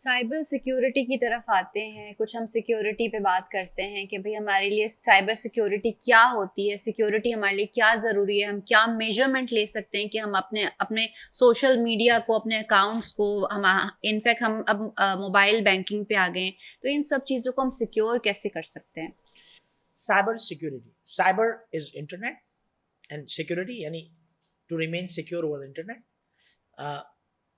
Cyber security की तरफ आते हैं, कुछ हम सिक्योरिटी पे बात करते हैं कि भाई हमारे लिए साइबर सिक्योरिटी क्या होती है, सिक्योरिटी हमारे लिए क्या ज़रूरी है, हम क्या मेजरमेंट ले सकते हैं कि हम अपने अपने सोशल मीडिया को, अपने अकाउंट्स को, हम इनफैक्ट हम अब मोबाइल बैंकिंग पे आ गए हैं, तो इन सब चीज़ों को हम सिक्योर कैसे कर सकते हैं? Cyber security, cyber is internet and security यानी to remain secure over the internet.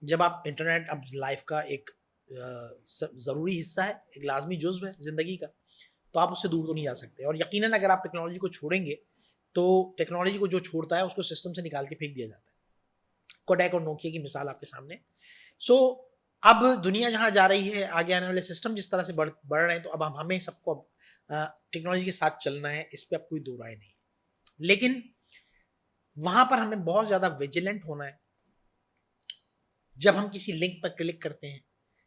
जब आप इंटरनेट अब लाइफ का एक ज़रूरी हिस्सा है, एक लाजमी जुज्व है ज़िंदगी का, तो आप उससे दूर तो नहीं जा सकते। और यकीनन अगर आप टेक्नोलॉजी को छोड़ेंगे तो टेक्नोलॉजी को जो छोड़ता है उसको सिस्टम से निकाल के फेंक दिया जाता है। कोडैक और नोकिया की मिसाल आपके सामने। सो अब दुनिया जहाँ जा रही है, आगे आने वाले सिस्टम जिस तरह से बढ़ रहे हैं, तो अब हमें सबको टेक्नोलॉजी के साथ चलना है, इस पर अब कोई दो राय नहीं। लेकिन वहां पर हमें बहुत ज़्यादा विजिलेंट होना है। जब हम किसी लिंक पर क्लिक करते हैं,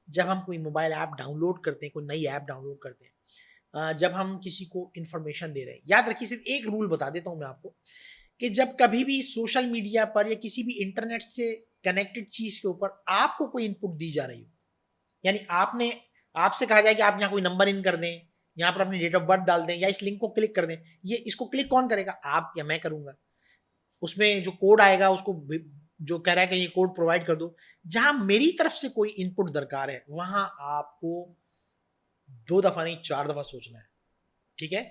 जब हम कोई मोबाइल ऐप डाउनलोड करते हैं, कोई नई ऐप डाउनलोड करते हैं, जब हम किसी को इन्फॉर्मेशन दे रहे हैं, याद रखिए सिर्फ एक रूल बता देता हूं मैं आपको, कि जब कभी भी सोशल मीडिया पर या किसी भी इंटरनेट से कनेक्टेड चीज के ऊपर आपको कोई इनपुट दी जा रही हो, यानी आपसे कहा जाए कि आप यहाँ कोई नंबर इन कर दें, यहाँ पर अपनी डेट ऑफ बर्थ डाल दें या इस लिंक को क्लिक कर दें, ये इसको क्लिक कौन करेगा, आप या मैं करूंगा। उसमें जो कोड आएगा उसको जो कह रहा है कि ये कोड प्रोवाइड कर दो, जहां मेरी तरफ से कोई इनपुट दरकार है वहां आपको 2 दफा नहीं 4 दफा सोचना है। ठीक है,